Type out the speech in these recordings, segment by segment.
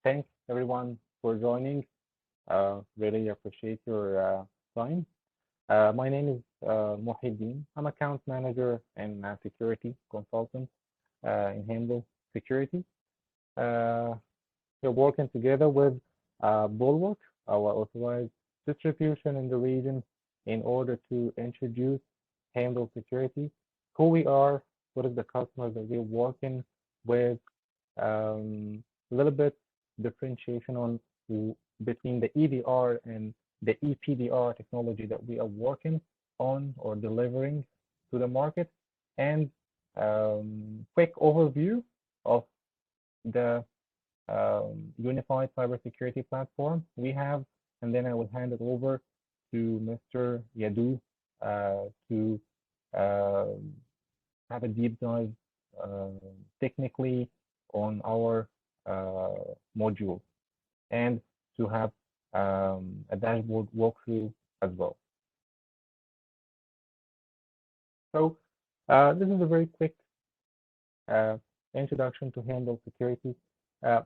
Thanks everyone for joining. Really appreciate your time. My name is Muhyiddin. I'm account manager and security consultant in Handle Security. Uh, we're working together with Bulwark, our authorized distribution in the region, in order to introduce Handle Security, who we are, what is the customers that we're working with, a little bit differentiation on between the EDR and the EPDR technology that we are working on or delivering to the market, and quick overview of the unified cybersecurity platform we have, and then I will hand it over to Mr. Yadu to uh, have a deep dive uh, technically on our uh, module and to have a dashboard walkthrough as well. So this is a very quick uh, introduction to Handle Security.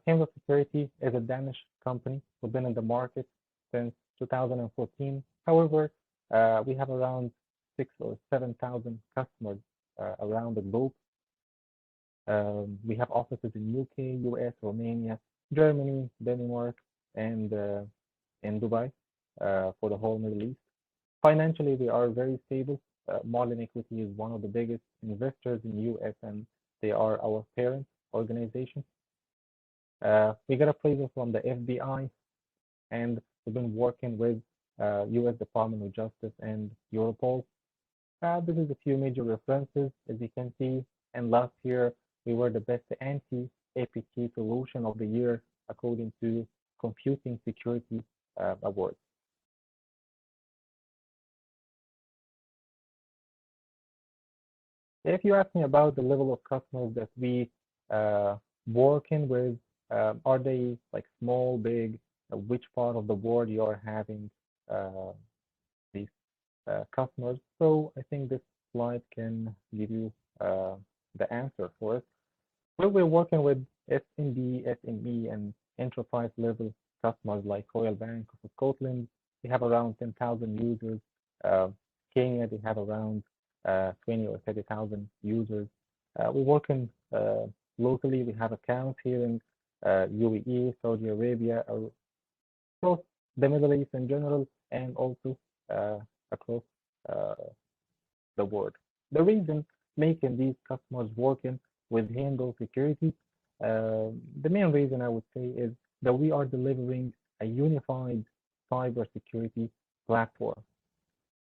Handle Security is a Danish company. We've been in the market since 2014. However, we have around 6 or 7,000 customers around the globe. We have offices in UK, US, Romania, Germany, Denmark, and in Dubai for the whole Middle East. Financially, we are very stable. Marlin Equity is one of the biggest investors in US, and they are our parent organization. We got appraisal from the FBI, and we've been working with US Department of Justice and Europol. This is a few major references, as you can see. And last year, we were the best anti-APT solution of the year, according to Computing Security Awards. If you ask me about the level of customers that we uh, working with, are they like small, big, which part of the world you are having uh, these customers? So I think this slide can give you the answer for it. Well, we're working with SMB, SME, and enterprise level customers like Royal Bank of Scotland. They have around 10,000 users. Uh, Kenya, they have around 20 or 30,000 users. We're working locally. We have accounts here in UAE, Saudi Arabia, across the Middle East in general, and also uh, across uh, the world. The reason making these customers working with Handle Security, the main reason I would say is that we are delivering a unified cybersecurity platform.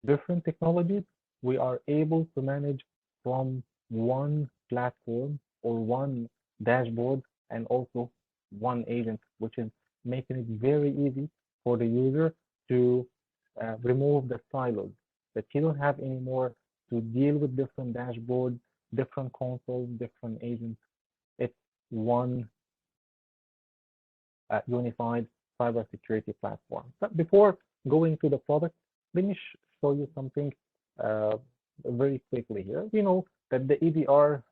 Different technologies we are able to manage from one platform or one dashboard, and also one agent, which is making it very easy for the user to remove the silos that you don't have anymore to deal with different dashboards, different consoles, different agents. It's one unified cybersecurity platform. But before going to the product, let me show you something uh, very quickly here. We know that the EDR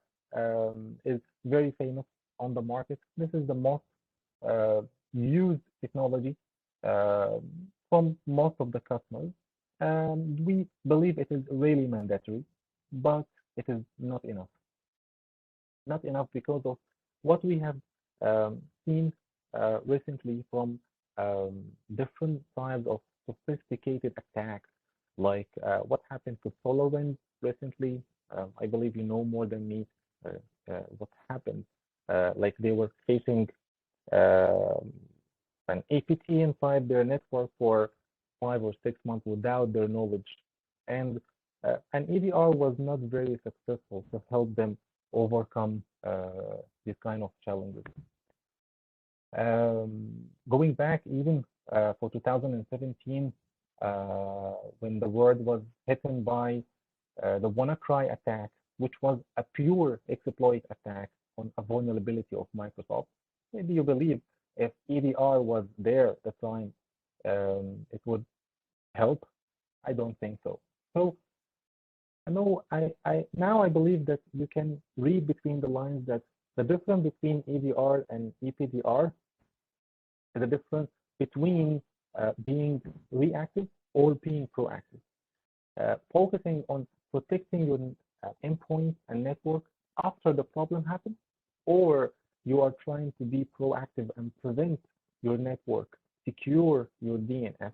is very famous on the market. This is the most uh, used technology uh, from most of the customers. We believe it is really mandatory, but it is not enough. Not enough because of what we have seen recently from um, different types of sophisticated attacks, like what happened to SolarWinds recently. I believe you know more than me what happened. Like they were facing um an APT inside their network for 5 or 6 months without their knowledge. And an EDR was not very successful to help them overcome these kind of challenges. Going back even for 2017, when the world was hit by the WannaCry attack, which was a pure exploit attack on a vulnerability of Microsoft. Maybe you believe if EDR was there at the time, it would help. I don't think so. So I know I now I believe that you can read between the lines that the difference between EDR and EPDR the difference between being reactive or being proactive. Focusing on protecting your endpoint and network after the problem happens, or you are trying to be proactive and prevent your network, secure your DNS,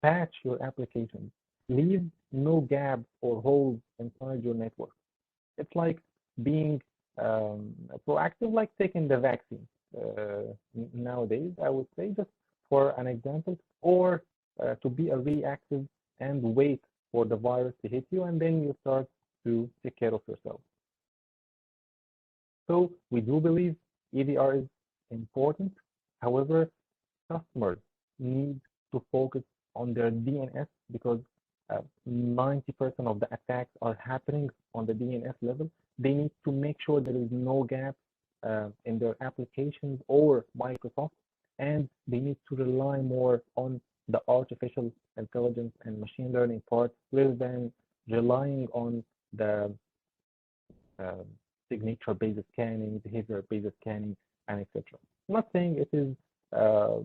patch your applications, leave no gaps or holes inside your network. It's like being proactive, like taking the vaccine. Nowadays, I would say, just for an example, or to be a reactive and wait for the virus to hit you, and then you start to take care of yourself. So we do believe EDR is important. However, customers need to focus on their DNS because 90% of the attacks are happening on the DNS level. They need to make sure there is no gap in their applications or Microsoft, and they need to rely more on the artificial intelligence and machine learning part rather than relying on the uh, signature-based scanning, behavior-based scanning, and etc. I'm not saying it is uh,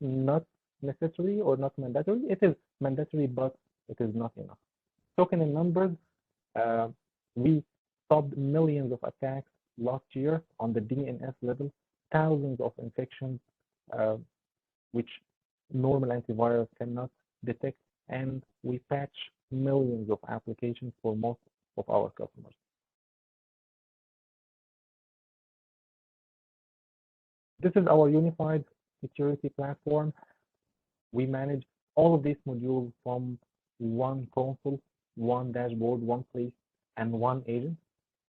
not necessary or not mandatory. It is mandatory, but it is not enough. Talking in numbers, uh, we stopped millions of attacks last year on the DNS level, thousands of infections, uh, which normal antivirus cannot detect, and we patch millions of applications for most of our customers. This is our unified security platform. We manage all of these modules from one console, one dashboard, one place, and one agent.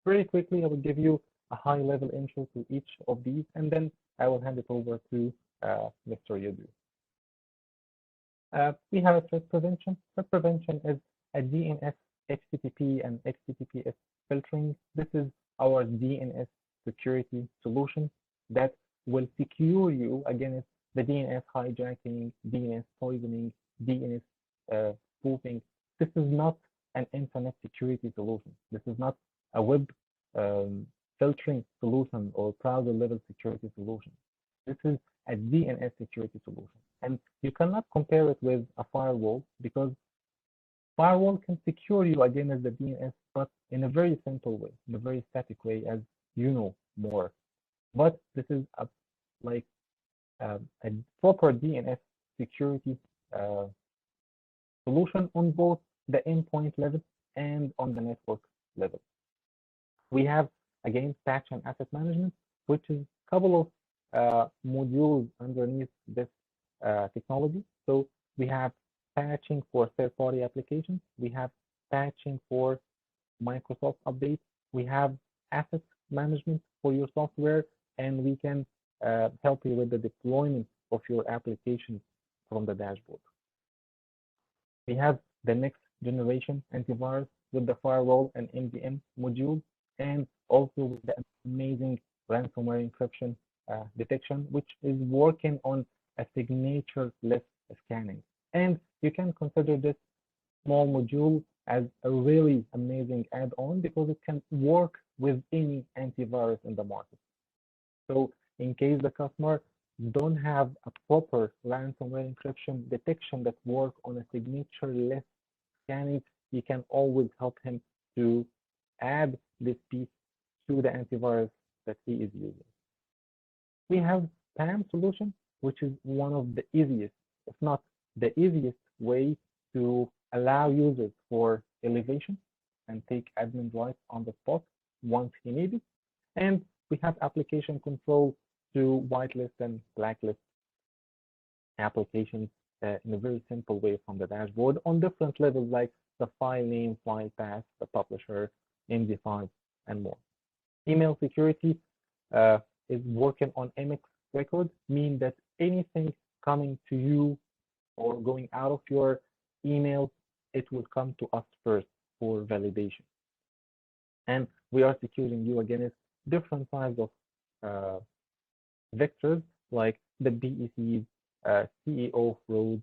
Very quickly, I will give you a high-level intro to each of these, and then I will hand it over to Mr. Yadu. We have a threat prevention. Threat prevention is a DNS, HTTP, and HTTPS filtering. This is our DNS security solution that will secure you against the DNS hijacking, DNS poisoning, DNS spoofing. This is not an internet security solution. This is not a web filtering solution or browser level security solution. This is a DNS security solution. And you cannot compare it with a firewall because firewall can secure you against the DNS, but in a very simple way, in a very static way, as you know more. But this is like a proper DNS security solution on both the endpoint level and on the network level. We have, again, patch and asset management, which is a couple of modules underneath this technology. So we have patching for third-party applications. We have patching for Microsoft updates. We have asset management for your software, and we can help you with the deployment of your applications from the dashboard. We have the next generation antivirus with the firewall and MDM module, and also with the amazing ransomware encryption detection, which is working on a signature-less scanning. And you can consider this small module as a really amazing add-on because it can work with any antivirus in the market. So in case the customer don't have a proper ransomware encryption detection that work on a signature-less scanning, you can always help him to add this piece to the antivirus that he is using. We have PAM solution, which is one of the easiest, if not the easiest way to allow users for elevation and take admin rights on the spot once he needs it. And we have application control to whitelist and blacklist applications in a very simple way from the dashboard on different levels like the file name, file path, the publisher, MD5, and more. Email security is working on MX record, meaning that anything coming to you or going out of your email, it will come to us first for validation. And we are securing you against different types of vectors like the BECs, CEO fraud,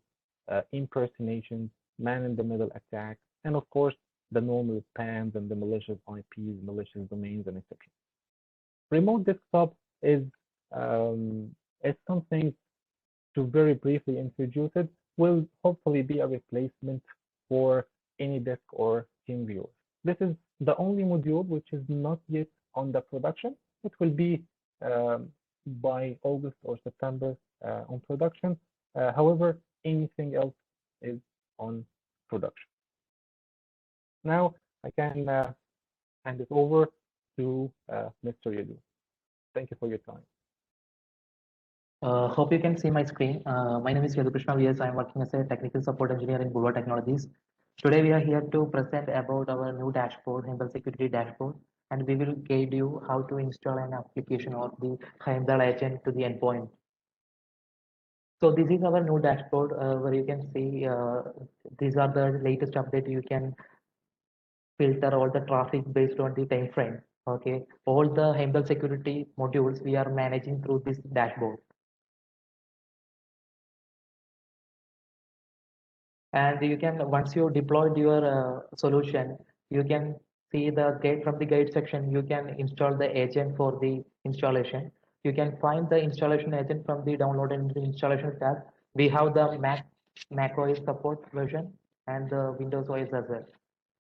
impersonations, man-in-the-middle attacks, and of course, the normal PAMs and the malicious IPs, malicious domains, and etc. Remote desktop is something to very briefly introduce it, will hopefully be a replacement for AnyDesk or TeamViewer. This is the only module which is not yet on the production. It will be um, by August or September on production. However, anything else is on production. Now I can hand it over to Mr. Yadu. Thank you for your time. Hope you can see my screen. My name is Yadu Krishna VS. I am working as a technical support engineer in Boulevard Technologies. Today we are here to present about our new dashboard, Heimdall Security Dashboard, and we will guide you how to install an application or the Heimdall agent to the endpoint. So this is our new dashboard where you can see these are the latest update. You can filter all the traffic based on the time frame. Okay, all the Heimdall security modules we are managing through this dashboard. And you can, once you deployed your solution, you can see the guide from the guide section. You can install the agent for the installation. You can find the installation agent from the download and the installation tab. We have the Mac OS support version and the Windows OS as well.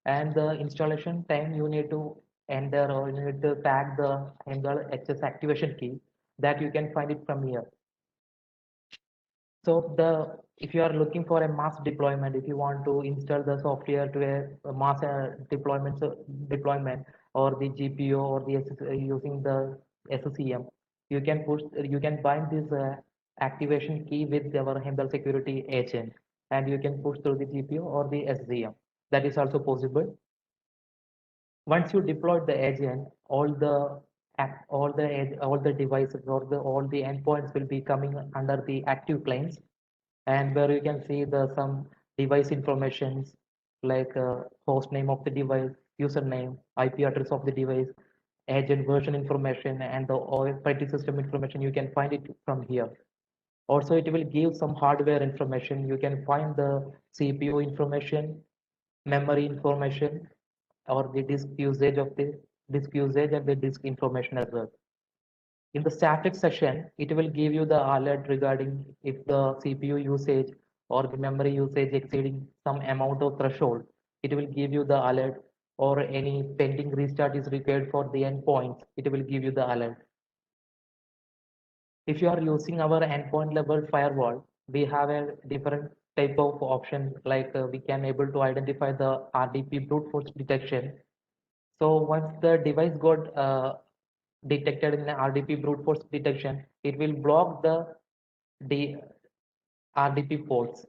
And the installation time you need to enter, or you need to tag the Heimdall HS activation key, that you can find it from here. So the, if you are looking for a mass deployment, if you want to install the software to a mass deployment, or the GPO or the using the SCCM, you can bind this activation key with our Heimdall security agent, and you can push through the GPO or the SCCM. That is also possible. Once you deploy the agent, all the devices or all the endpoints will be coming under the active claims, and where you can see the some device informations like host name of the device, username, IP address of the device, agent version information, and the operating system information. You can find it from here. Also, it will give some hardware information. You can find the CPU information, memory information, or the disk usage of the disk usage and the disk information as well. In the static session, it will give you the alert regarding if the CPU usage or the memory usage exceeding some amount of threshold. It will give you the alert, or any pending restart is required for the endpoints. It will give you the alert. If you are using our endpoint level firewall, we have a different type of option, like we can able to identify the RDP brute force detection. So once the device got detected in the RDP brute force detection, it will block the RDP ports.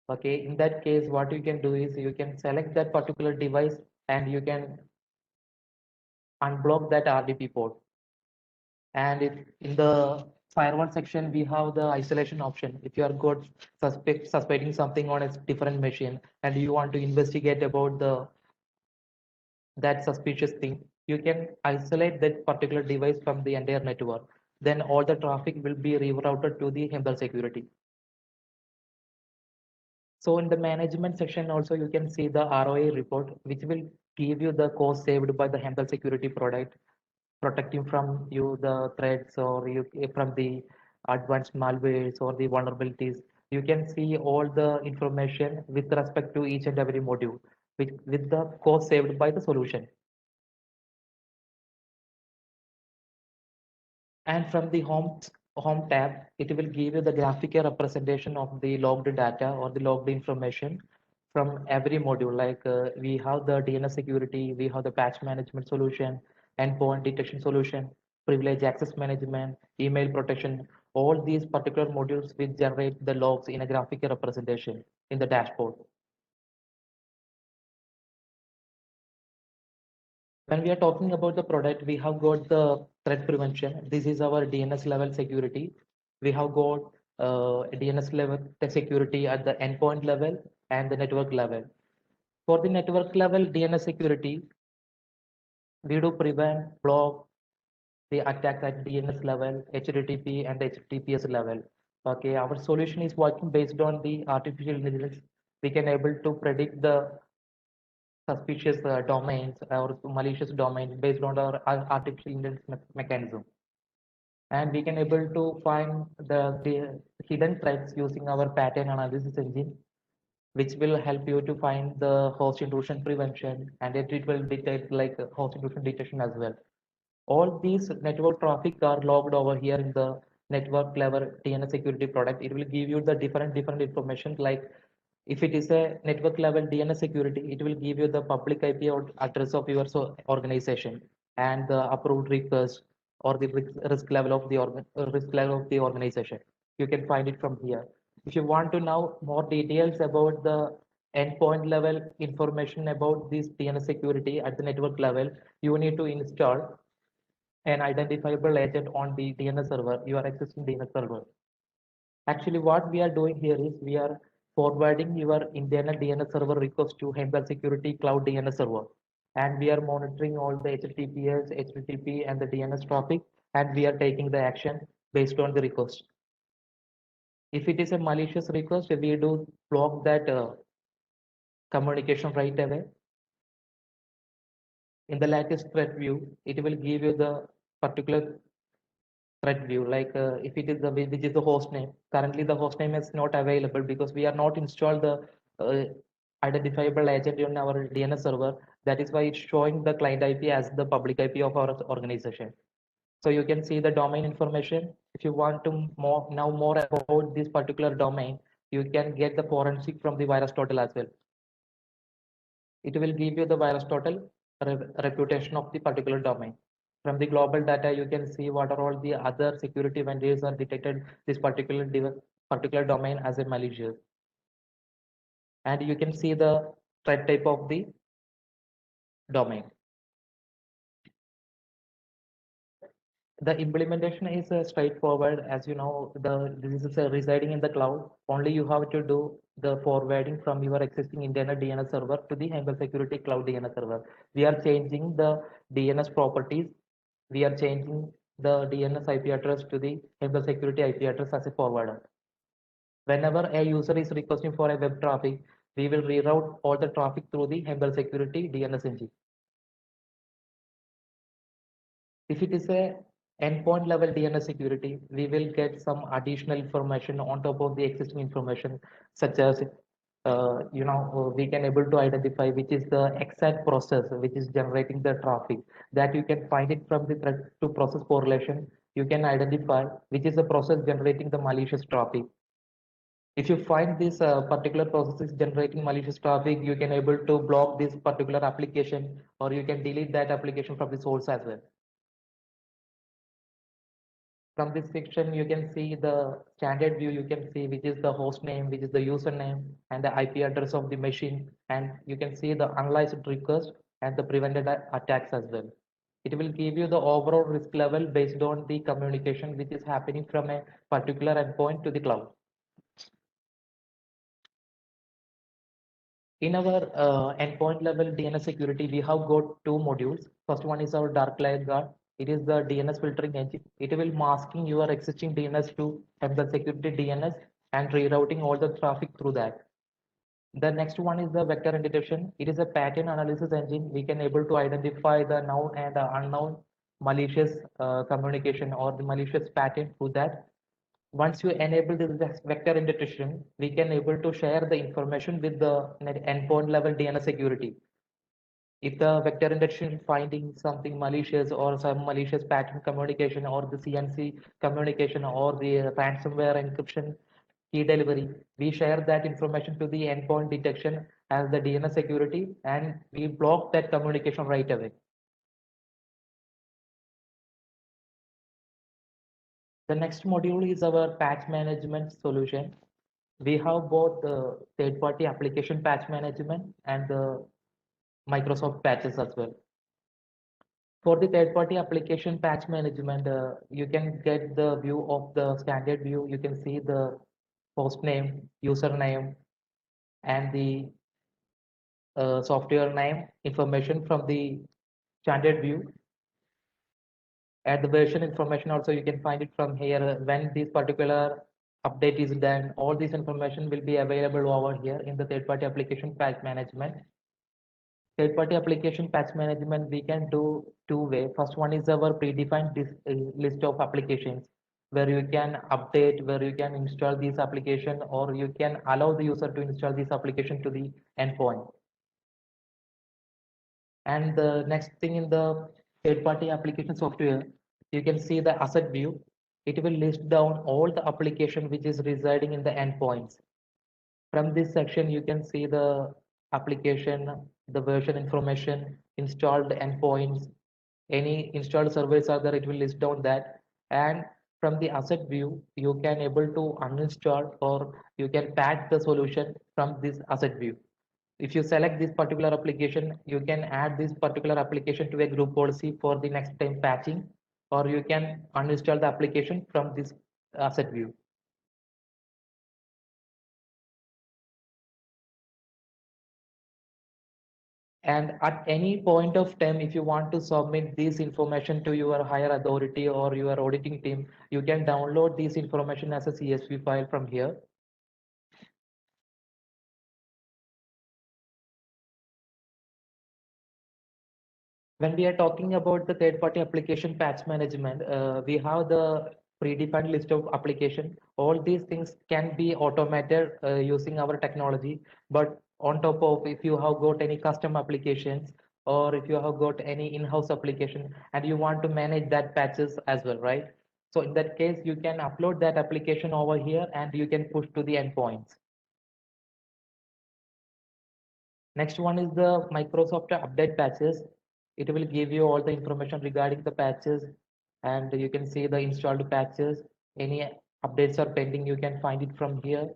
Okay, in that case, what you can do is you can select that particular device and you can unblock that RDP port. And if in the firewall section, we have the isolation option. If you are got suspecting something on a different machine and you want to investigate about that suspicious thing, you can isolate that particular device from the entire network. Then all the traffic will be rerouted to the Heimdall security. So in the management section also, you can see the ROI report, which will give you the cost saved by the Heimdall security product, protecting from you the threats, or you from the advanced malwares or the vulnerabilities. You can see all the information with respect to each and every module with the cost saved by the solution. And from the home tab, it will give you the graphical representation of the logged data or the logged information from every module. Like we have the DNS security, we have the patch management solution, endpoint detection solution, privilege access management, email protection. All these particular modules will generate the logs in a graphical representation in the dashboard. When we are talking about the product, we have got the threat prevention. This is our DNS level security. We have got DNS level security at the endpoint level and the network level. For the network level DNS security, we do prevent, block the attack at DNS level, HTTP and HTTPS level. Okay, our solution is working based on the artificial intelligence. We can able to predict the suspicious domains or malicious domains based on our artificial intelligence mechanism. and we can able to find the hidden threats using our pattern analysis engine, which will help you to find the host intrusion prevention, and it will detect like host intrusion detection as well. All these network traffic are logged over here in the network level DNS security product. It will give you the different information, like if it is a network level DNS security, it will give you the public IP address of your organization and the approved request or the risk level of the organization. You can find it from here. If you want to know more details about the endpoint level information about this DNS security at the network level, you need to install an identifiable agent on the DNS server, your existing DNS server. Actually, what we are doing here is we are forwarding your internal DNS server request to Hemwell Security Cloud DNS server. And we are monitoring all the HTTPS, HTTP, and the DNS traffic, and we are taking the action based on the request. If it is a malicious request, we do block that communication right away. In the latest threat view, it will give you the particular threat view, like if it is the which is the host name. Currently the host name is not available because we are not installed the uh, identifiable agent on our DNS server. That is why it's showing the client IP as the public IP of our organization. So you can see the domain information. If you want to know more about this particular domain, you can get the forensic from the VirusTotal as well. It will give you the VirusTotal reputation of the particular domain. From the global data, you can see what are all the other security vendors are detected this particular domain as a malicious. And you can see the threat type of the domain. The implementation is straightforward. As you know, this is residing in the cloud. Only you have to do the forwarding from your existing internal DNS server to the Hemwell Security Cloud DNS server. We are changing the DNS properties. We are changing the DNS IP address to the Hemwell Security IP address as a forwarder. Whenever a user is requesting for a web traffic, we will reroute all the traffic through the Hemwell Security DNS engine. If it is a endpoint level DNS security, we will get some additional information on top of the existing information, such as we can able to identify which is the exact process which is generating the traffic. That you can find it from the threat to process correlation. You can identify which is the process generating the malicious traffic. If you find this particular process is generating malicious traffic, you can able to block this particular application, or you can delete that application from the source as well. From this section, you can see the standard view. You can see which is the host name, which is the username, and the IP address of the machine. And you can see the analyzed request and the prevented attacks as well. It will give you the overall risk level based on the communication which is happening from a particular endpoint to the cloud. In our endpoint level DNS security, we have got two modules. First one is our dark layer guard. It is the DNS filtering engine. It will masking your existing DNS to have the security DNS and rerouting all the traffic through that. The next one is the vector detection. It is a pattern analysis engine. We can able to identify the known and unknown malicious communication or the malicious pattern through that. Once you enable this vector detection, we can able to share the information with the endpoint level DNS security. If the vector detection finding something malicious or some malicious pattern communication or the CNC communication or the ransomware encryption key delivery, we share that information to the endpoint detection as the DNS security, and we block that communication right away. The next module is our patch management solution. We have both the third-party application patch management and the Microsoft patches as well. For the third-party application patch management, you can get the view of the standard view. You can see the host name, username, and the software name information from the standard view. And the version information also you can find it from here. When this particular update is done, all this information will be available over here in the third-party application patch management. third-party application patch management, we can do two way. First one is our predefined list of applications where you can update, where you can install these application, or you can allow the user to install this application to the endpoint. And the next thing in the third-party application software, you can see the asset view. It will list down all the application which is residing in the endpoints. From this section, you can see the application, the version information, installed endpoints, any installed servers are there, it will list down that. And from the asset view, you can able to uninstall or you can patch the solution from this asset view. If you select this particular application, you can add this particular application to a group policy for the next time patching, or you can uninstall the application from this asset view. And at any point of time, if you want to submit this information to your higher authority or your auditing team, you can download this information as a CSV file from here. When we are talking about the third-party application patch management, we have the predefined list of application. All these things can be automated using our technology. But on top of, if you have got any custom applications or if you have got any in-house application and you want to manage that patches as well, right? So in that case, you can upload that application over here and you can push to the endpoints. Next one is the Microsoft update patches. It will give you all the information regarding the patches and you can see the installed patches. Any updates are pending, you can find it from here.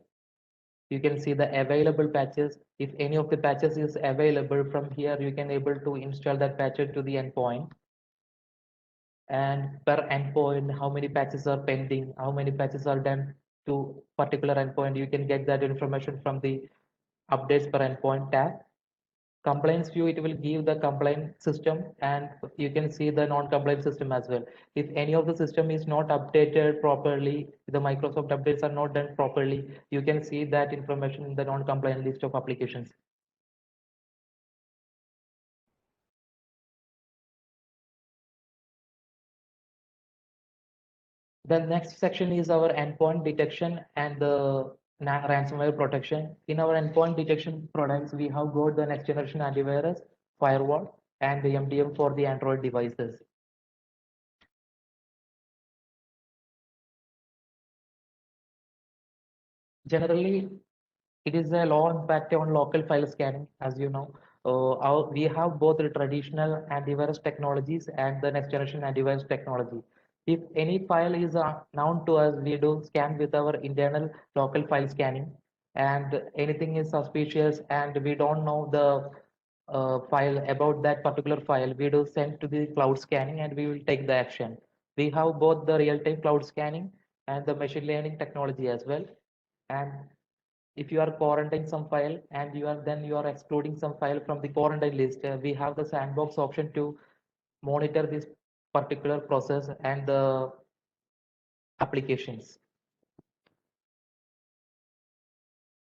You can see the available patches. If any of the patches is available from here, you can able to install that patch to the endpoint. And per endpoint, how many patches are pending, how many patches are done to particular endpoint. You can get that information from the updates per endpoint tab. Compliance view, it will give the compliant system and you can see the non-compliant system as well. If any of the system is not updated properly, the Microsoft updates are not done properly, you can see that information in the non-compliant list of applications. The next section is our endpoint detection and the ransomware protection. In our endpoint detection products, we have got the next generation antivirus, firewall, and the MDM for the Android devices. Generally, it is a low impact on local file scanning, as you know. We have both the traditional antivirus technologies and the next generation antivirus technology. If any file is known to us, we do scan with our internal local file scanning, and anything is suspicious and we don't know the file about that particular file, we do send to the cloud scanning and we will take the action. We have both the real-time cloud scanning and the machine learning technology as well. And if you are quarantining some file and you are excluding some file from the quarantine list, we have the sandbox option to monitor this particular process and the applications.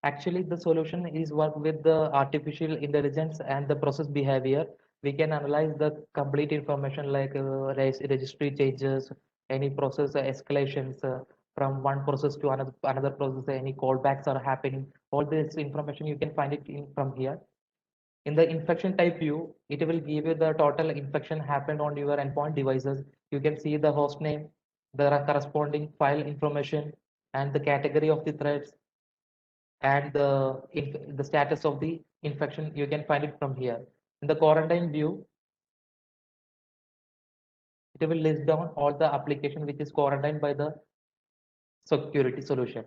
Actually, the solution is work with the artificial intelligence and the process behavior. We can analyze the complete information like registry changes, any process escalations from one process to another process, any callbacks are happening. All this information you can find it from here. In the infection type view, it will give you the total infection happened on your endpoint devices. You can see the host name, the corresponding file information, and the category of the threads and the status of the infection. You can find it from here. In the quarantine view, it will list down all the application which is quarantined by the security solution.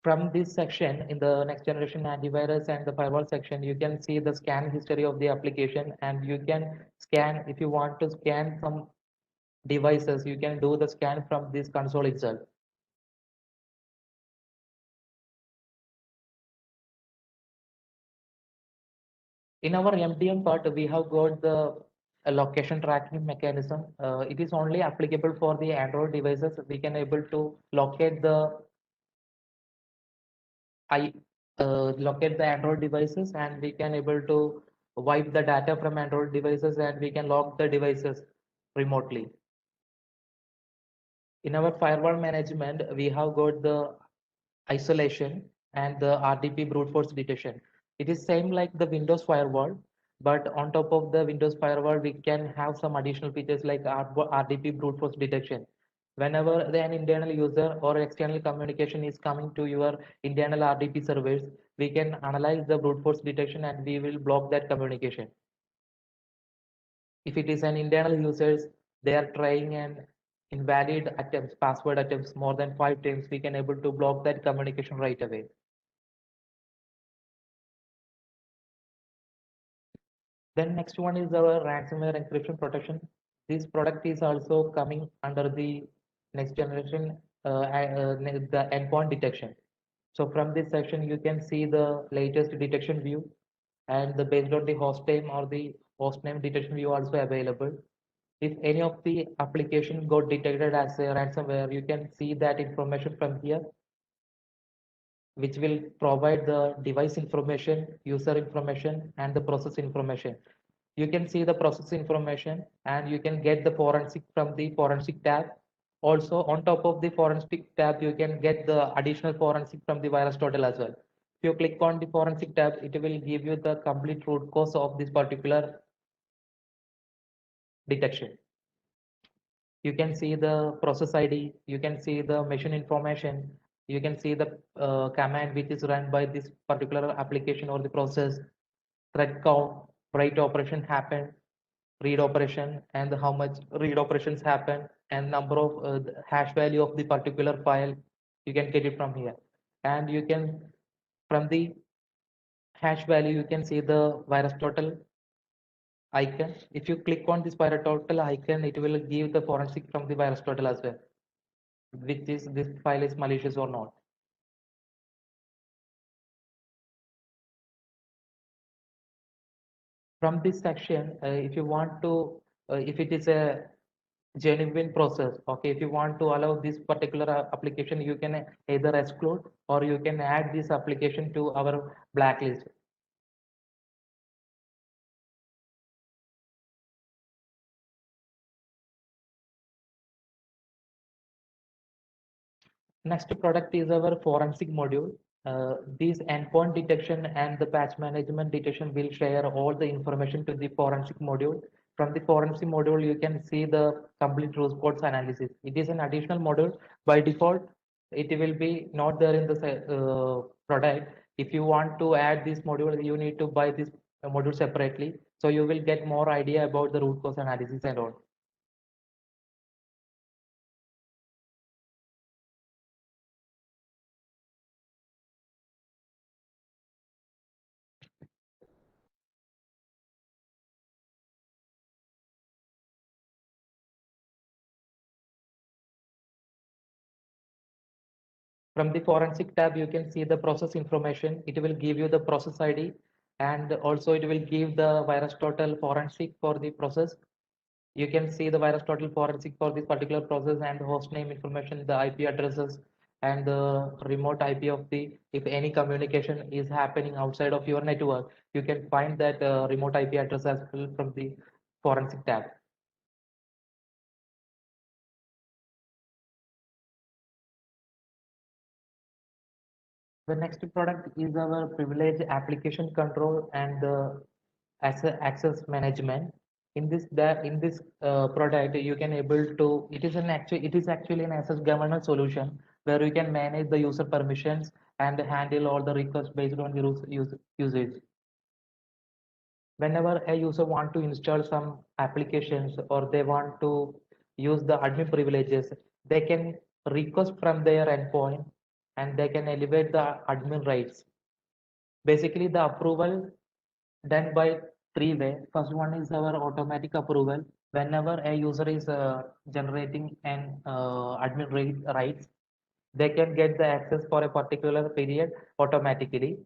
From this section, in the next generation antivirus and the firewall section, you can see the scan history of the application and you can scan, if you want to scan some devices, you can do the scan from this console itself. In our MDM part, we have got the location tracking mechanism. It is only applicable for the Android devices. We can able to locate the locate the Android devices, and we can able to wipe the data from Android devices, and we can lock the devices remotely. In our firewall management, we have got the isolation and the RDP brute force detection. It is same like the Windows firewall, but on top of the Windows firewall, we can have some additional features like RDP brute force detection. Whenever an internal user or external communication is coming to your internal RDP servers, we can analyze the brute force detection and we will block that communication. If it is an internal users, they are trying an invalid attempts, password attempts more than 5 times, we can able to block that communication right away. Then next one is our ransomware encryption protection. This product is also coming under the next generation, the endpoint detection. So from this section, you can see the latest detection view, and based on the host name or the host name detection view also available. If any of the application got detected as a ransomware, you can see that information from here, which will provide the device information, user information, and the process information. You can see the process information, and you can get the forensic from the forensic tab. Also, on top of the forensic tab, you can get the additional forensic from the VirusTotal as well. If you click on the forensic tab, it will give you the complete root cause of this particular detection. You can see the process ID, you can see the machine information, you can see the command which is run by this particular application or the process, thread count, write operation happened, read operation, and how much read operations happen, and number of the hash value of the particular file. You can get it from here, and you can from the hash value you can see the virus total icon. If you click on this virus total icon, it will give the forensic from the virus total as well, which is this file is malicious or not. From this section, if you want to, if it is a genuine process, okay, if you want to allow this particular application, you can either exclude or you can add this application to our blacklist. Next product is our forensic module. This endpoint detection and the patch management detection will share all the information to the forensic module. From the forensic module, you can see the complete root cause analysis. It is an additional module. By default, it will be not there in the product. If you want to add this module, you need to buy this module separately. So you will get more idea about the root cause analysis and all. From the forensic tab, you can see the process information. It will give you the process ID, and also it will give the virus total forensic for the process. You can see the virus total forensic for this particular process and the host name information, the IP addresses, and the remote IP of the, if any communication is happening outside of your network, you can find that remote IP address as well from the forensic tab. The next product is our privilege application control and the access management. In this product, you can able to, it is actually an access governance solution where you can manage the user permissions and handle all the requests based on the usage. Whenever a user want to install some applications or they want to use the admin privileges, they can request from their endpoint and they can elevate the admin rights. Basically, the approval done by three way. First one is our automatic approval. Whenever a user is generating an rights, they can get the access for a particular period automatically,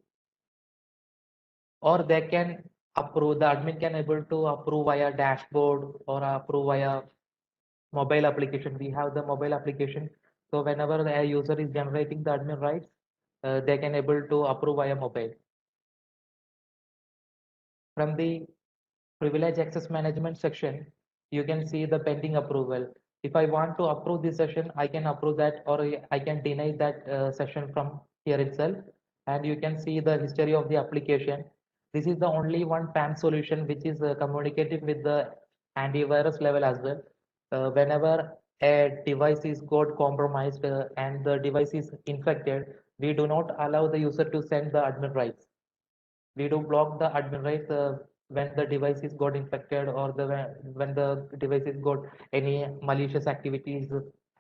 or they can approve. The admin can able to approve via dashboard or approve via mobile application. We have the mobile application. So whenever a user is generating the admin rights, they can able to approve via mobile. From the privilege access management section, you can see the pending approval. If I want to approve this session, I can approve that, or I can deny that session from here itself. And you can see the history of the application. This is the only one PAM solution which is communicative with the antivirus level as well. Whenever a device is got compromised and the device is infected, we do not allow the user to send the admin rights. We do block the admin rights when the device is got infected, or when the device is got any malicious activities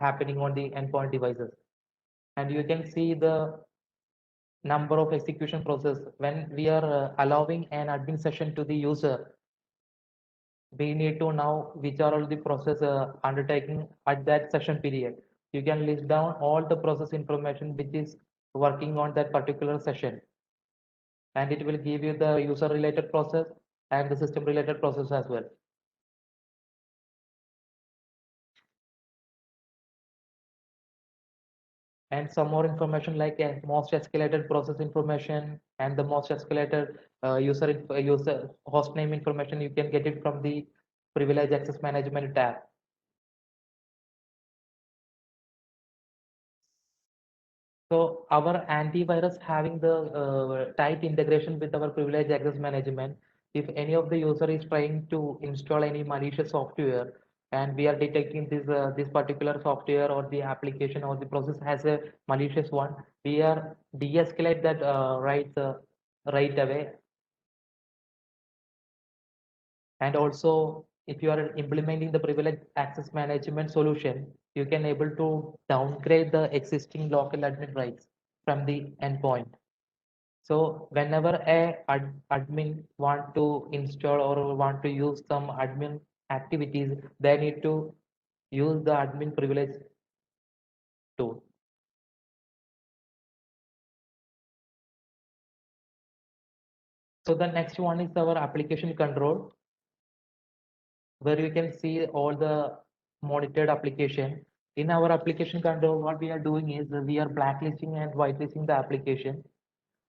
happening on the endpoint devices. And you can see the number of execution process when we are allowing an admin session to the user. We need to know which are all the process undertaking at that session period. You can list down all the process information which is working on that particular session, and it will give you the user related process and the system related process as well. And some more information like a most escalated process information and the most escalated user host name information, you can get it from the privilege access management tab. So our antivirus having the tight integration with our privilege access management. If any of the user is trying to install any malicious software, and we are detecting this particular software or the application or the process has a malicious one, we are de-escalate that right away. And also, if you are implementing the privilege access management solution, you can able to downgrade the existing local admin rights from the endpoint. So whenever a admin want to install or want to use some admin activities, they need to use the admin privilege tool. So the next one is our application control, where you can see all the monitored application. In our application control, what we are doing is we are blacklisting and whitelisting the application.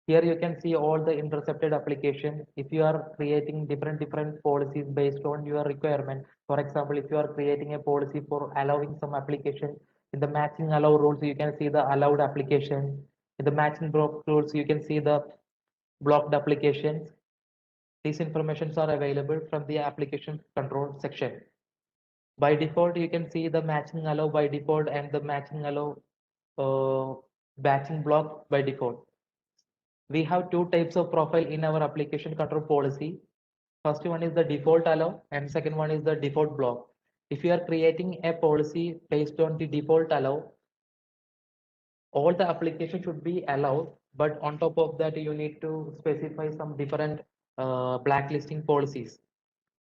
Here you can see all the intercepted application. If you are creating different policies based on your requirement, for example, if you are creating a policy for allowing some application, in the matching allow rules, you can see the allowed application. In the matching block rules, you can see the blocked applications. These informations are available from the application control section. By default, you can see the matching allow by default and the matching allow batching block by default. We have two types of profile in our application control policy. First one is the default allow and second one is the default block. If you are creating a policy based on the default allow, all the application should be allowed, but on top of that, you need to specify some different blacklisting policies.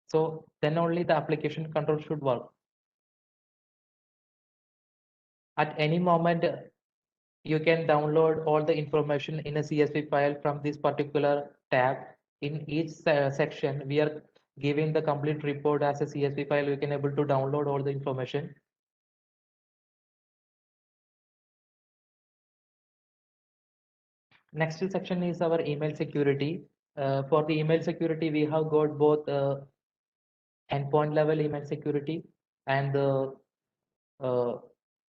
So then only the application control should work. At any moment, you can download all the information in a CSV file from this particular tab. In each section, we are giving the complete report as a CSV file. You can able to download all the information. Next section is our email security. For the email security, we have got both endpoint level email security and the uh,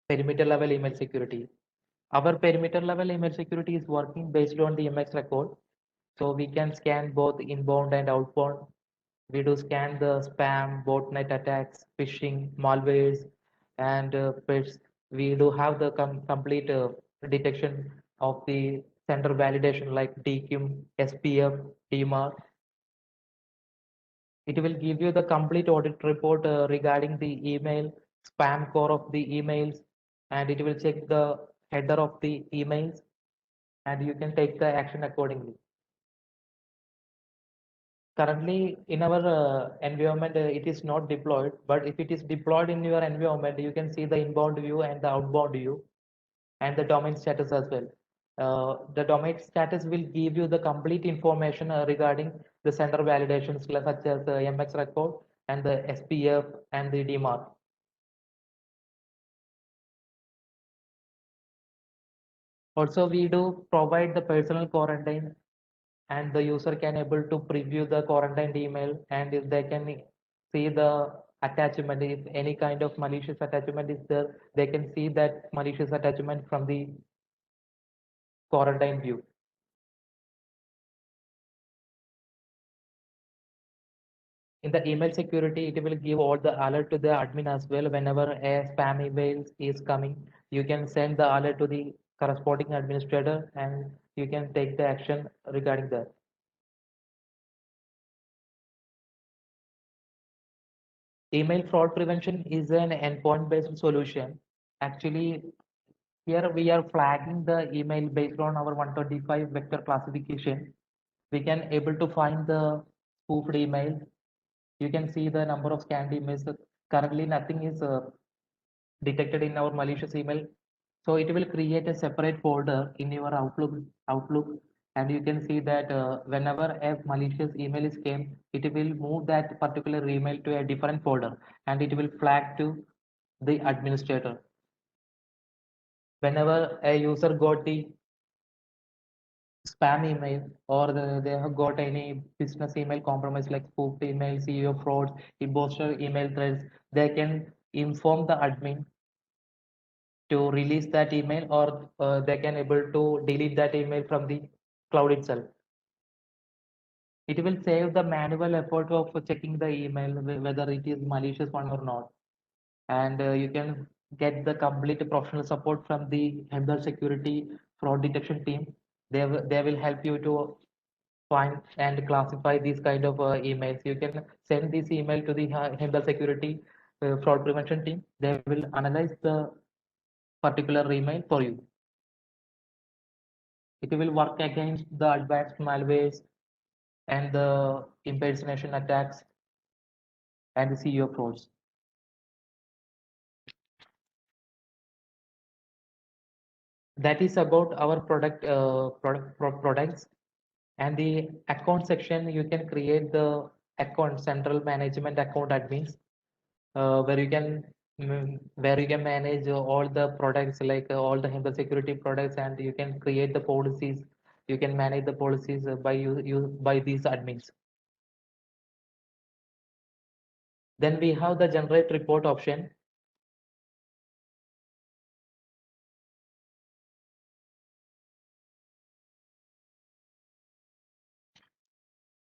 perimeter level email security. Our perimeter level email security is working based on the MX record. So we can scan both inbound and outbound. We do scan the spam, botnet attacks, phishing, malwares, and we do have the complete detection of the sender validation like DKIM, SPF, DMARC. It will give you the complete audit report regarding the email, spam core of the emails, and it will check the header of the emails, and you can take the action accordingly. Currently, in our environment, it is not deployed, but if it is deployed in your environment, you can see the inbound view and the outbound view and the domain status as well. The domain status will give you the complete information regarding the sender validations such as the MX record and the SPF and the DMARC. Also, we do provide the personal quarantine, and the user can able to preview the quarantined email, and if they can see the attachment, if any kind of malicious attachment is there, they can see that malicious attachment from the quarantine view. In the email security, it will give all the alert to the admin as well. Whenever a spam email is coming, you can send the alert to the corresponding administrator, and you can take the action regarding that. Email fraud prevention is an endpoint-based solution. Actually, here we are flagging the email based on our 125 vector classification. We can able to find the spoofed email. You can see the number of scanned emails. Currently, nothing is detected in our malicious email. So it will create a separate folder in your Outlook, and you can see that whenever a malicious email is came, it will move that particular email to a different folder, and it will flag to the administrator. Whenever a user got the spam email, or they have got any business email compromise like spoofed email, CEO frauds, imposter email threads, they can inform the admin to release that email, or they can able to delete that email from the cloud itself. It will save the manual effort of checking the email whether it is malicious one or not, and you can get the complete professional support from the Hemdal Security fraud detection team. They will help you to find and classify these kind of emails. You can send this email to the Hemdal Security fraud prevention team. They will analyze the particular email for you. It will work against the advanced malwares and the impersonation attacks and the CEO frauds. That is about our products. And the account section, you can create the account central management account admins, where you can manage all the products, like all the Hemdal security products, and you can create the policies. You can manage the policies by by these admins. Then we have the generate report option.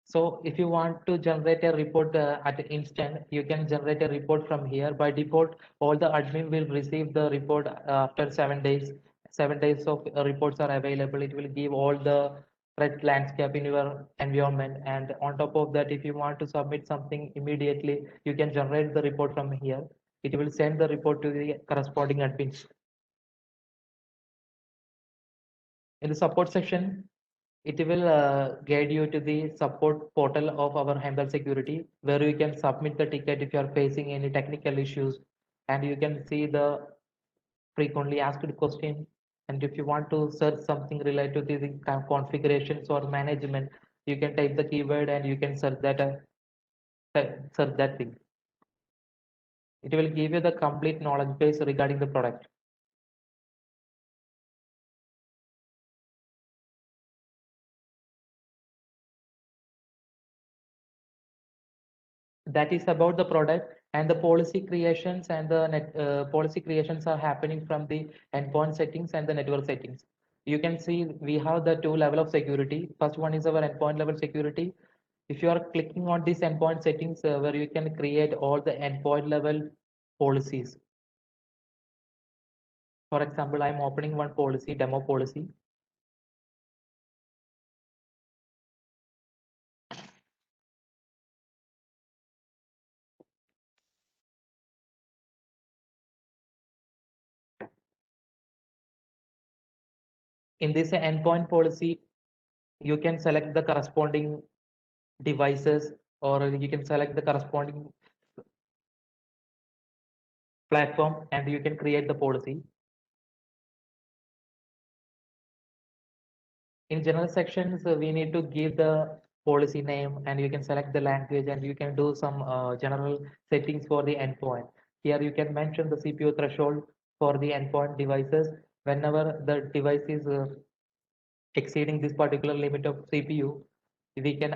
So if you want to generate a report at instant, you can generate a report from here. By default, all the admin will receive the report after 7 days. 7 days of reports are available. It will give all the threat landscape in your environment. And on top of that, if you want to submit something immediately, you can generate the report from here. It will send the report to the corresponding admins. In the support section, it will guide you to the support portal of our Hemdal Security, where you can submit the ticket if you are facing any technical issues, and you can see the frequently asked question. And if you want to search something related to the configurations or management, you can type the keyword and you can search that search that thing. It will give you the complete knowledge base regarding the product. That is about the product, and the policy creations and the policy creations are happening from the endpoint settings and the network settings. You can see we have the two level of security. First one is our endpoint level security. If you are clicking on this endpoint settings, where you can create all the endpoint level policies. For example, I'm opening one policy, demo policy. In this endpoint policy, you can select the corresponding devices, or you can select the corresponding platform, and you can create the policy. In general sections, we need to give the policy name, and you can select the language, and you can do some general settings for the endpoint. Here you can mention the CPU threshold for the endpoint devices, whenever the device is exceeding this particular limit of CPU, we can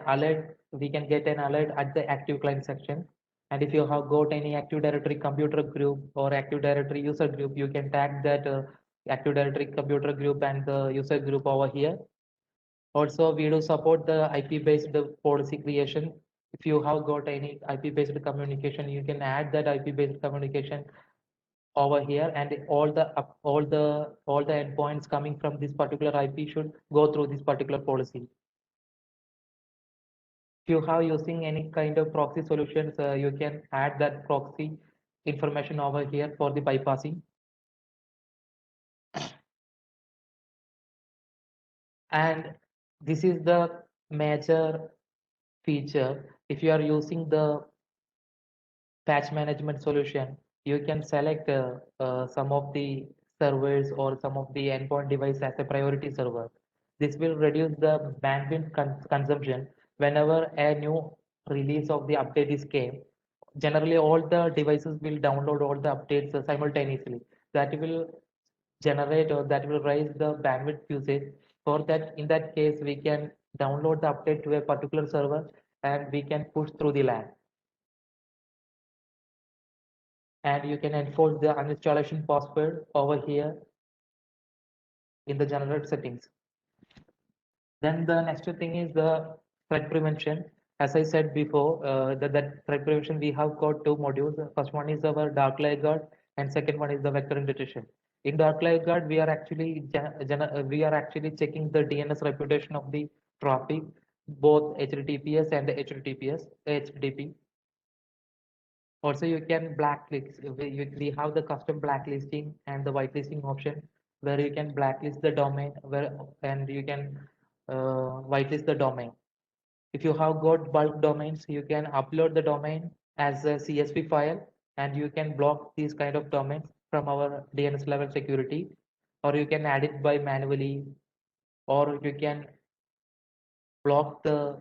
get an alert at the active client section. And if you have got any Active Directory computer group or Active Directory user group, you can tag that Active Directory computer group and the user group over here. Also, we do support the IP-based policy creation. If you have got any IP-based communication, you can add that IP-based communication over here, and all the endpoints coming from this particular IP should go through this particular policy. If you have using any kind of proxy solutions, you can add that proxy information over here for the bypassing. And this is the major feature. If you are using the patch management solution, you can select some of the servers or some of the endpoint device as a priority server. This will reduce the bandwidth consumption whenever a new release of the update is came. Generally, all the devices will download all the updates simultaneously. That will generate or that will raise the bandwidth usage. For that, in that case, we can download the update to a particular server and we can push through the LAN. And you can enforce the uninstallation password over here in the general settings. Then the next thing is the threat prevention. As I said before, that threat prevention, we have got two modules. The first one is our dark layer guard, and second one is the vector detection. In dark layer guard, we are actually checking the DNS reputation of the traffic, both HTTPS and HTTPS, HTTP. Also, you can blacklist. We have the custom blacklisting and the whitelisting option where you can blacklist the domain and you can whitelist the domain. If you have got bulk domains, you can upload the domain as a CSV file and you can block these kind of domains from our DNS level security, or you can add it by manually, or you can block the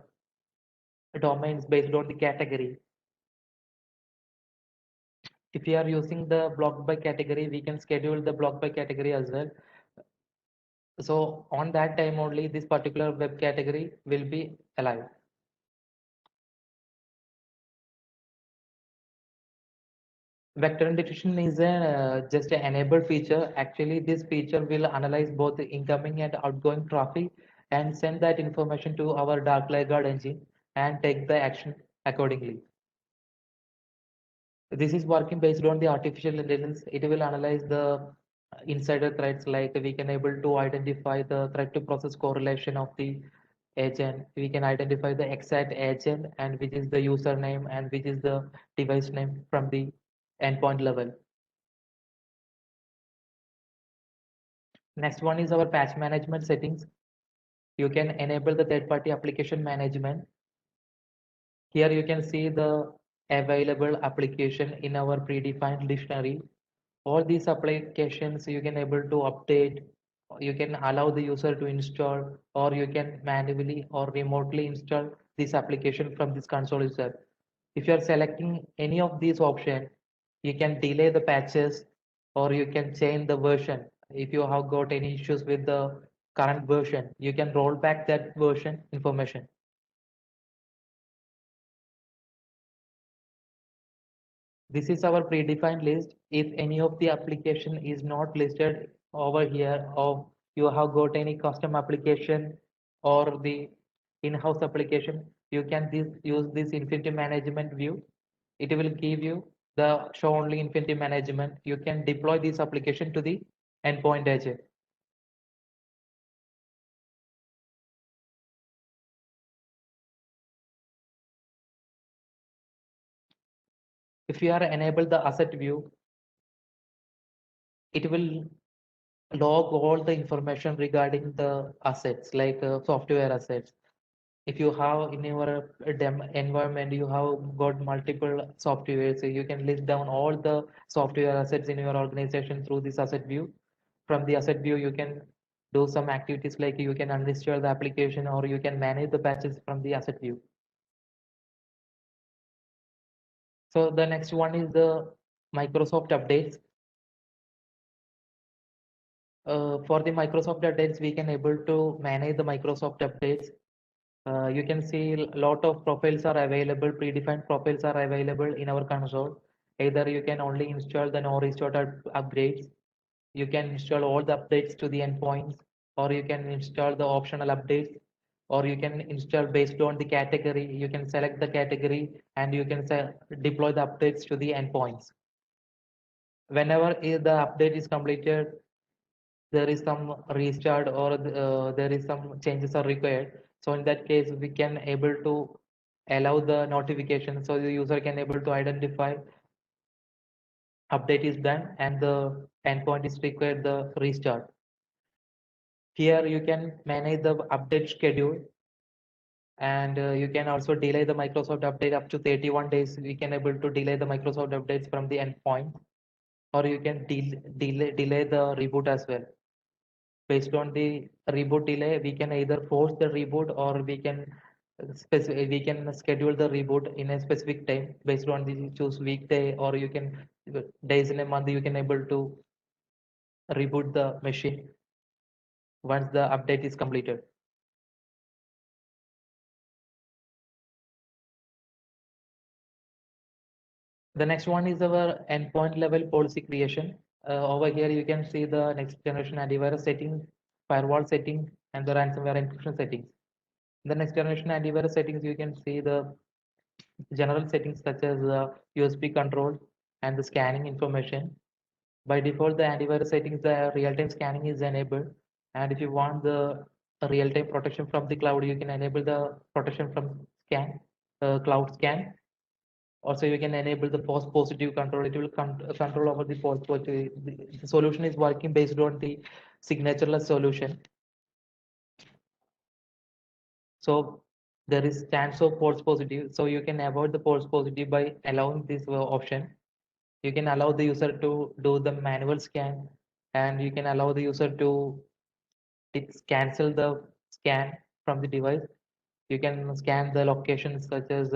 domains based on the category. If you are using the block by category, we can schedule the block by category as well. So on that time only, this particular web category will be alive. Vector detection is a just an enabled feature. Actually, this feature will analyze both the incoming and outgoing traffic and send that information to our dark layer guard engine and take the action accordingly. This is working based on the artificial intelligence. It will analyze the insider threats, like we can able to identify the threat to process correlation of the agent. We can identify the exact agent and which is the username and which is the device name from the endpoint level. Next one is our patch management settings. You can enable the third-party application management. Here you can see the available application in our predefined dictionary. All these applications you can able to update. You can allow the user to install, or you can manually or remotely install this application from this console itself. If you are selecting any of these options, you can delay the patches or you can change the version. If you have got any issues with the current version, you can roll back that version information. This is our predefined list. If any of the application is not listed over here, or you have got any custom application or the in-house application, you can use this Infinity Management view. It will give you the show only Infinity Management. You can deploy this application to the endpoint edge. If you are enable the asset view, it will log all the information regarding the assets, like software assets. If you have in your environment, you have got multiple software, so you can list down all the software assets in your organization through this asset view. From the asset view, you can do some activities like you can uninstall the application or you can manage the patches from the asset view. So the next one is the Microsoft updates. For the Microsoft updates, we can able to manage the Microsoft updates. You can see a lot of profiles are available, predefined profiles are available in our console. Either you can only install the no restart upgrades, you can install all the updates to the endpoints, or you can install the optional updates, or you can install based on the category. You can select the category and you can deploy the updates to the endpoints. Whenever the update is completed, there is some restart or there is some changes are required. So in that case, we can able to allow the notification so the user can able to identify update is done and the endpoint is required the restart. Here you can manage the update schedule, and you can also delay the Microsoft update up to 31 days. We can able to delay the Microsoft updates from the endpoint, or you can delay the reboot as well. Based on the reboot delay, we can either force the reboot or we can schedule the reboot in a specific time based on the choose weekday, or you can days in a month you can able to reboot the machine once the update is completed. The next one is our endpoint level policy creation. Over here, you can see the next generation antivirus setting, firewall setting, and the ransomware encryption settings. In the next generation antivirus settings, you can see the general settings such as the USB control and the scanning information. By default, the antivirus settings, the real-time scanning is enabled. And if you want the real-time protection from the cloud, you can enable the protection from cloud scan. Also, you can enable the false positive control. It will control over the false positive. The solution is working based on the signatureless solution. So there is chance of false positive. So you can avoid the false positive by allowing this option. You can allow the user to do the manual scan, and you can allow the user to cancel the scan from the device. You can scan the locations such as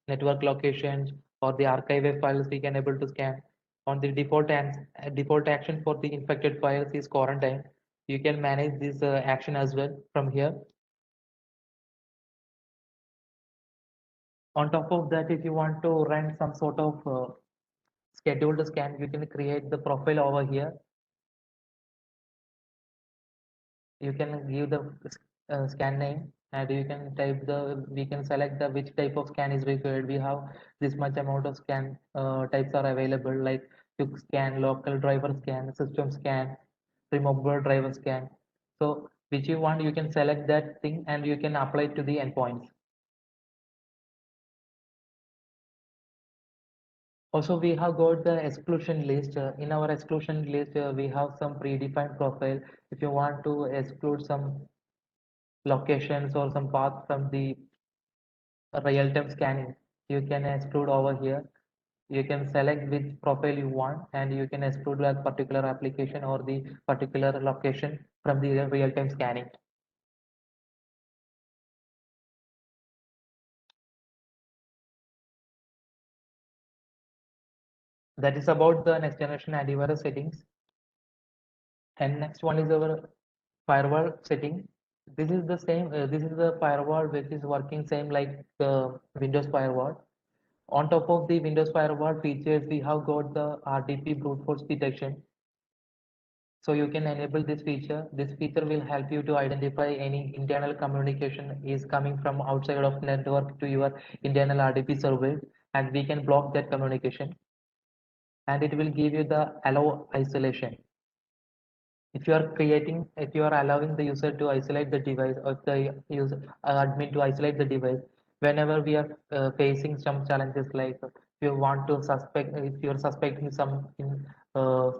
network locations or the archive files we can able to scan. On the default action for the infected files is quarantine. You can manage this action as well from here. On top of that, if you want to run some sort of scheduled scan, you can create the profile over here. You can give the scan name, and you can we can select the which type of scan is required. We have this much amount of scan types are available, like quick scan, local driver scan, system scan, removable driver scan. So which you want, you can select that thing and you can apply it to the endpoints. Also, we have got the exclusion list. In our exclusion list, we have some predefined profile. If you want to exclude some locations or some paths from the real-time scanning, you can exclude over here. You can select which profile you want, and you can exclude that particular application or the particular location from the real-time scanning. That is about the next generation antivirus settings. And next one is our firewall setting. This is the same. This is the firewall which is working same like Windows firewall. On top of the Windows firewall features, we have got the RDP brute force detection. So you can enable this feature. This feature will help you to identify any internal communication is coming from outside of network to your internal RDP server, and we can block that communication. And it will give you the allow isolation. If you are if you are allowing the user to isolate the device, or the user admin to isolate the device, whenever we are facing some challenges, like if you want to suspect, if you are suspecting some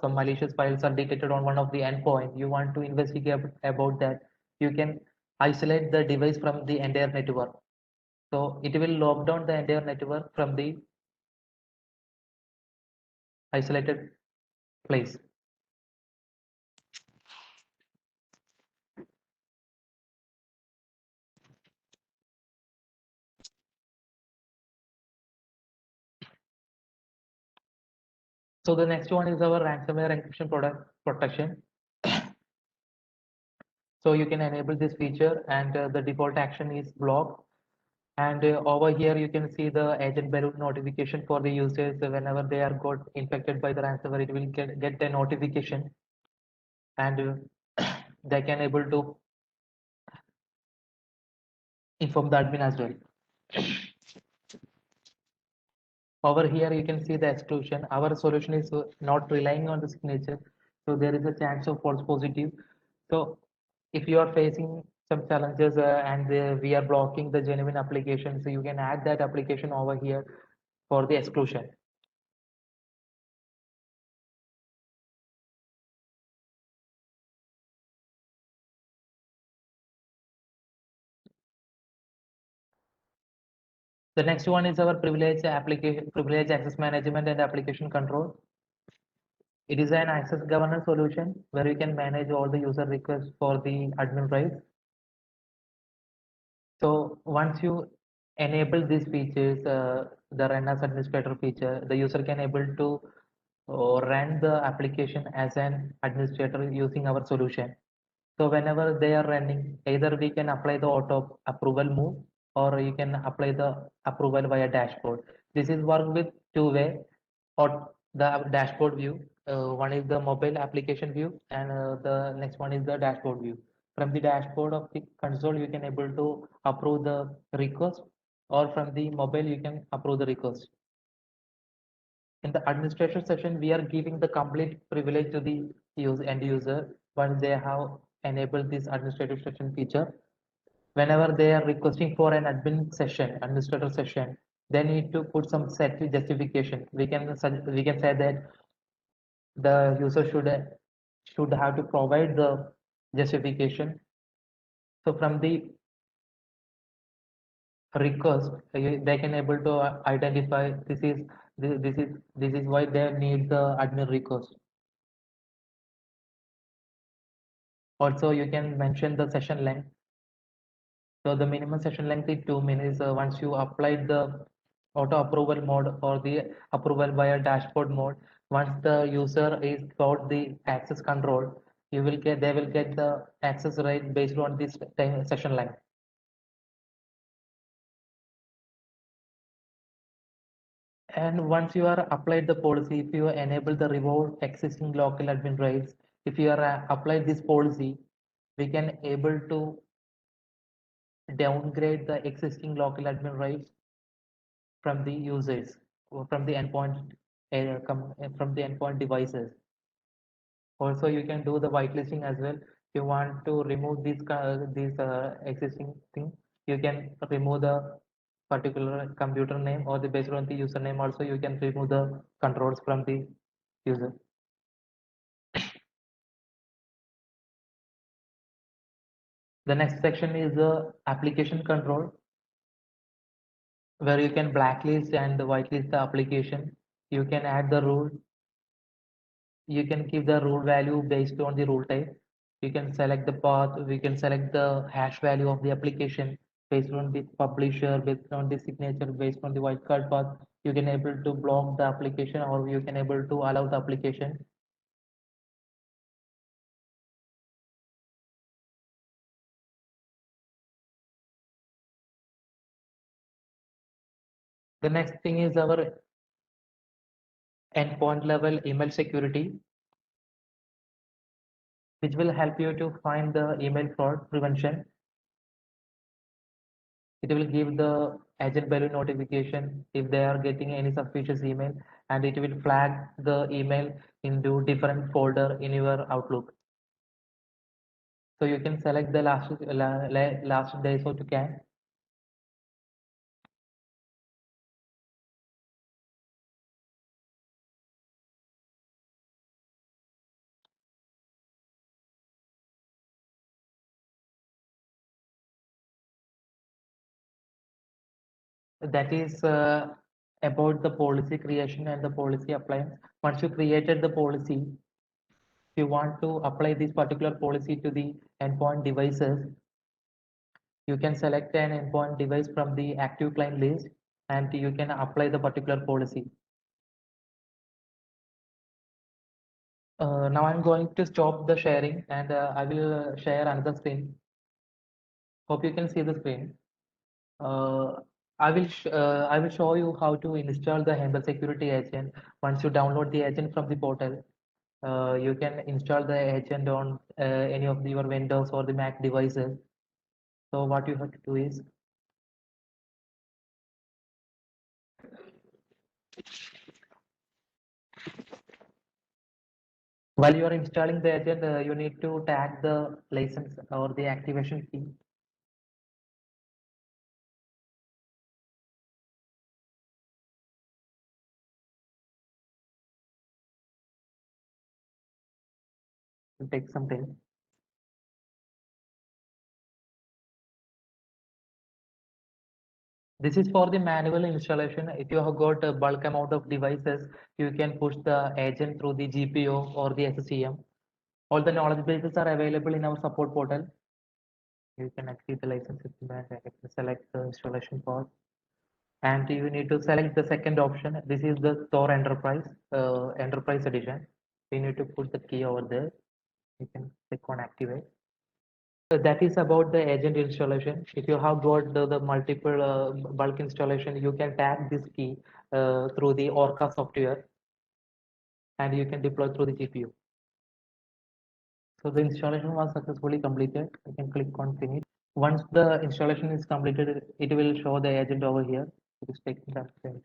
malicious files are detected on one of the endpoint, you want to investigate about that, you can isolate the device from the entire network. So it will lock down the entire network from the isolated place. So the next one is our ransomware encryption product protection. So you can enable this feature, and the default action is block. And over here, you can see the agent balloon notification for the users. Whenever they are got infected by the ransomware, it will get a notification, and they can able to inform the admin as well. Over here, you can see the exclusion. Our solution is not relying on the signature, so there is a chance of false positive. So if you are facing some challenges and we are blocking the genuine application, so you can add that application over here for the exclusion. The next one is our privilege access management and application control. It is an access governance solution where you can manage all the user requests for the admin rights. So once you enable these features, the run as administrator feature, the user can able to run the application as an administrator using our solution. So whenever they are running, either we can apply the auto approval move, or you can apply the approval via dashboard. This is work with two-way or the dashboard view. One is the mobile application view, and the next one is the dashboard view. From the dashboard of the console, you can able to approve the request, or from the mobile, you can approve the request. In the administration session, we are giving the complete privilege to the end user once they have enabled this administrative session feature. Whenever they are requesting for an admin session, administrator session, they need to put some set justification. We can say that the user should have to provide the justification. So from the request, they can able to identify this is why they need the admin request. Also, you can mention the session length. So the minimum session length is 2 minutes. Once you apply the auto approval mode or the approval via dashboard mode, once the user is got the access control, they will get the access right based on this time session length. And once you are applied the policy, if you enable the revoke existing local admin rights, if you are applied this policy, we can able to downgrade the existing local admin rights from the users or from the from the endpoint devices. Also, you can do the whitelisting as well. If you want to remove these existing thing, you can remove the particular computer name, or the based on the username. Also, you can remove the controls from the user. The next section is the application control, where you can blacklist and whitelist the application. You can add the rule. You can give the rule value based on the rule type. You can select the path. We can select the hash value of the application based on the publisher, based on the signature, based on the wildcard path. You can able to block the application, or you can able to allow the application. The next thing is our endpoint level email security, which will help you to find the email fraud prevention. It will give the agent value notification if they are getting any suspicious email, and it will flag the email into different folder in your Outlook. So you can select the last day so you can. That is about the policy creation and the policy appliance. Once you created the policy, if you want to apply this particular policy to the endpoint devices, you can select an endpoint device from the active client list, and you can apply the particular policy. Now I'm going to stop the sharing and I will share another screen. Hope you can see the screen. Uh, I will show you how to install the Humble Security Agent. Once you download the agent from the portal, you can install the agent on any of your Windows or the Mac devices. So what you have to do is, while you are installing the agent, you need to tag the license or the activation key. It will take some time. This is for the manual installation. If you have got a bulk amount of devices, you can push the agent through the GPO or the SCM. All the knowledge bases are available in our support portal. You can activate the license and select the installation path. And you need to select the second option. This is the Tor Enterprise Edition. You need to put the key over there. You can click on activate. So that is about the agent installation. If you have got the multiple bulk installation, you can tag this key through the Orca software and you can deploy through the GPU. So the installation was successfully completed. You can click on finish. Once the installation is completed, it will show the agent over here. It is taking that time.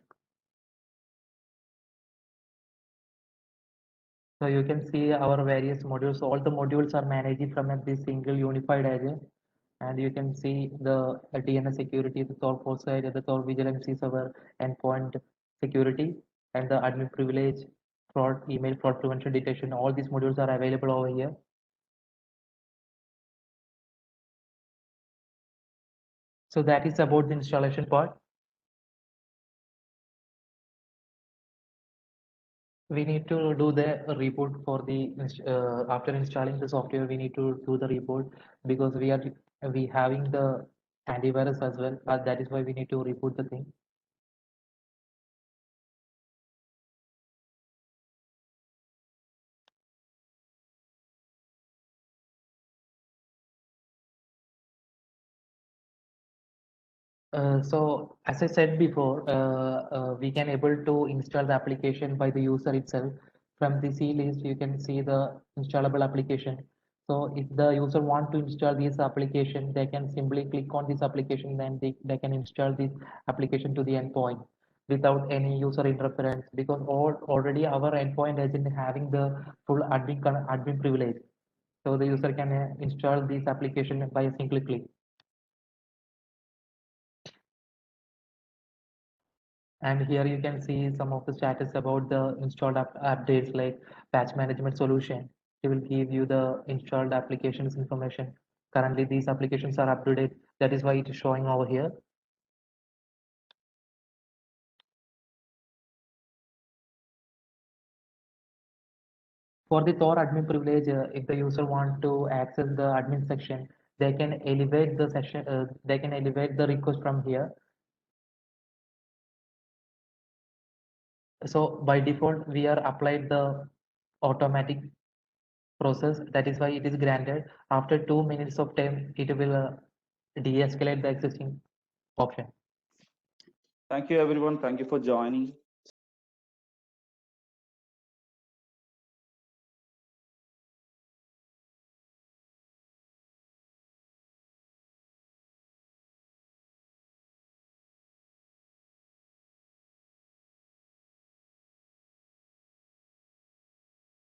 So you can see our various modules. All the modules are managed from this single unified agent. And you can see the DNS security, the Tor Foresight, the Tor Vigilance server, endpoint security, and the admin privilege, fraud, email fraud prevention detection. All these modules are available over here. So that is about the installation part. We need to do the reboot for the after installing the software. We need to do the reboot because we having the antivirus as well. That is why we need to reboot the thing. So as I said before, we can able to install the application by the user itself. From the C list, you can see the installable application. So if the user want to install this application, they can simply click on this application, then they can install this application to the endpoint without any user interference because already our endpoint agent having the full admin privilege. So the user can install this application by a single click. And here you can see some of the status about the installed updates like patch management solution. It will give you the installed applications information. Currently, these applications are up to date. That is why it is showing over here. For the Tor admin privilege, if the user want to access the admin section, they can elevate the section. They can elevate the request from here. So by default, we are applied the automatic process. That is why it is granted. After 2 minutes of time, it will de-escalate the existing option. Thank you, everyone. Thank you for joining.